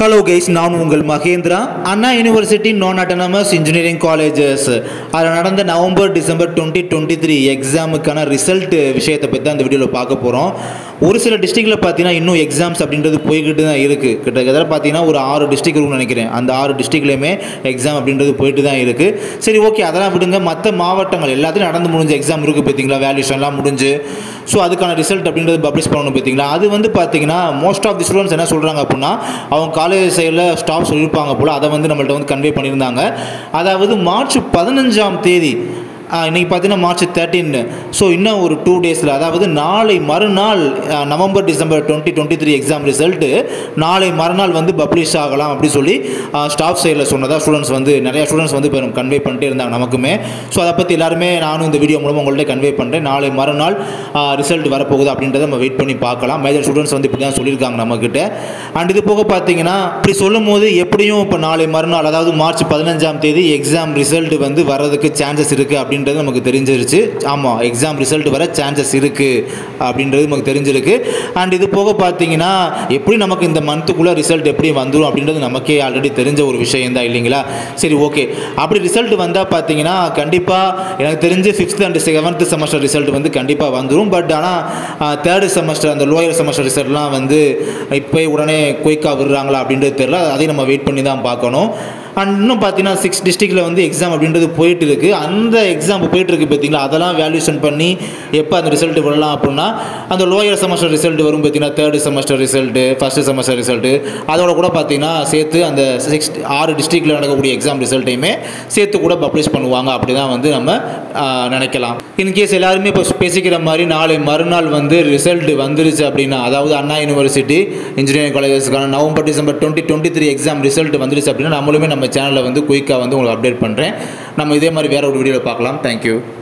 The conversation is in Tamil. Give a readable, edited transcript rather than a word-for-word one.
ஹலோ கைஸ், நான் உங்கள் மகேந்திரா. அண்ணா யூனிவர்சிட்டி நான் அட்டானமஸ் இன்ஜினியரிங் காலேஜஸ் அதில் நடந்த நவம்பர் டிசம்பர் 2023 எக்ஸாமுக்கான ரிசல்ட் விஷயத்தை பற்றி தான் இந்த வீடியோவில் பார்க்க போகிறோம். ஒரு சில டிஸ்ட்ரிக்டில் பார்த்தீங்கன்னா இன்னும் எக்ஸாம்ஸ் அப்படின்றது போய்கிட்டு தான் இருக்குது. கிட்டத்தட்ட பார்த்தீங்கன்னா ஒரு 6 டிஸ்ட்ரிக்ட் இருக்குன்னு நினைக்கிறேன். அந்த 6 டிஸ்ட்ரிக்ட்லேயுமே எக்ஸாம் அப்படின்றது போயிட்டு தான் இருக்குது. சரி, ஓகே, அதெல்லாம் விடுங்க. மற்ற மாவட்டங்கள் எல்லாத்தையும் நடந்து முடிஞ்ச எக்ஸாம் இருக்குது பார்த்தீங்களா, வேல்யூஷன்லாம் முடிஞ்சு. ஸோ அதுக்கான ரிசல்ட் அப்படின்றது பப்ளிஷ் பண்ணணும் பார்த்தீங்களா. அது வந்து பார்த்தீங்கன்னா மோஸ்ட் ஆஃப் தி ஸ்டூடெண்ட்ஸ் என்ன சொல்கிறாங்க அப்படின்னா, அவங்க காலேஜ் சைடில் ஸ்டாஃப் சொல்லியிருப்பாங்க போல், அதை வந்து நம்மள்ட்ட வந்து கன்வே பண்ணியிருந்தாங்க. அதாவது மார்ச் 15ஆம் தேதி, இன்றைக்கி பார்த்தீங்கன்னா மார்ச் 13. ஸோ இன்னும் ஒரு 2 டேஸில், அதாவது நாளை மறுநாள் நவம்பர் டிசம்பர் 2023 எக்ஸாம் ரிசல்ட்டு நாளை மறுநாள் வந்து பப்ளிஷ் ஆகலாம் அப்படி சொல்லி ஸ்டாஃப் சைடில் சொன்னதாக ஸ்டூடெண்ட்ஸ் வந்து நிறையா ஸ்டூடெண்ட்ஸ் வந்து இப்போ கன்வே பண்ணிட்டே இருந்தாங்க நமக்குமே. ஸோ அதை பற்றி எல்லாருமே நானும் இந்த வீடியோ மூலமாக உங்கள்கிட்ட கன்வே பண்ணுறேன். நாளை மறுநாள் ரிசல்ட் வரப்போகுது அப்படின்றத நம்ம வெயிட் பண்ணி பார்க்கலாம். மேஜர் ஸ்டூடெண்ட்ஸ் வந்து இப்படி தான் சொல்லியிருக்காங்க நம்மக்கிட்ட. அண்ட் இது போக பார்த்தீங்கன்னா இப்படி சொல்லும் போது எப்படியும் இப்போ நாளை மறுநாள், அதாவது மார்ச் 15ஆம் தேதி எக்ஸாம் ரிசல்ட் வந்து வர்றதுக்கு சான்சஸ் இருக்குது அப்படின்னு நமக்கு தெரிஞ்சிருச்சு. ஆமாம், எக்ஸாம் ரிசல்ட் வர சான்சஸ் இருக்குது அப்படின்றது நமக்கு தெரிஞ்சிருக்கு. அண்ட் இது போக பார்த்தீங்கன்னா எப்படி நமக்கு இந்த மந்த்துக்குள்ளே ரிசல்ட் எப்படி வந்துடும் அப்படின்றது நமக்கே ஆல்ரெடி தெரிஞ்ச ஒரு விஷயம் தான், இல்லைங்களா? சரி, ஓகே. அப்படி ரிசல்ட் வந்தால் பார்த்தீங்கன்னா கண்டிப்பாக எனக்கு தெரிஞ்சு 5th and 7th semester result வந்து கண்டிப்பாக வந்துடும். பட் ஆனால் 3rd செமஸ்டர், அந்த லோயர் செமஸ்டர் ரிசல்ட்லாம் வந்து இப்போ உடனே குயிக்காக விடுறாங்களா அப்படின்றது தெரியல. அதையும் நம்ம வெயிட் பண்ணி தான் பார்க்கணும். அண்ட் இன்னும் பார்த்தீங்கன்னா 6 டிஸ்ட்ரிக்டில் வந்து எக்ஸாம் அப்படின்றது போயிட்டு இருக்குது. அந்த எக்ஸாம் போயிட்டு இருக்குது பார்த்தீங்களா, அதெல்லாம் வேல்யூஷன் பண்ணி எப்போ அந்த ரிசல்ட் வரலாம் அப்படின்னா, அந்த லோயர் செமஸ்டர் ரிசல்ட் வரும் பார்த்தீங்கன்னா, 3rd semester result, 1st semester result, அதோட கூட பார்த்தீங்கன்னா சேர்த்து அந்த 6 டிஸ்ட்ரிக்டில் நடக்கக்கூடிய எக்ஸாம் ரிசல்ட்டையுமே சேர்த்து கூட பப்ளிஷ் பண்ணுவாங்க. அப்படி தான் வந்து நம்ம நினைக்கலாம். இன்கேஸ் எல்லாருமே இப்போ பேசிக்கிற மாதிரி நாளை மறுநாள் வந்து ரிசல்ட் வந்துருச்சு அப்படின்னா, அதாவது அண்ணா யூனிவர்சிட்டி இன்ஜினியரிங் காலேஜஸ்க்கான நவம்பர் டிசம்பர் 2023 எக்ஸாம் ரிசல்ட் வந்துருச்சு அப்படின்னா நம்மளுமே நம்ம சேனலில் வந்து குயிக்காக வந்து உங்களுக்கு அப்டேட் பண்ணுறேன். நம்ம இதே மாதிரி வேற ஒரு வீடியோவில் பார்க்கலாம். தேங்க்யூ.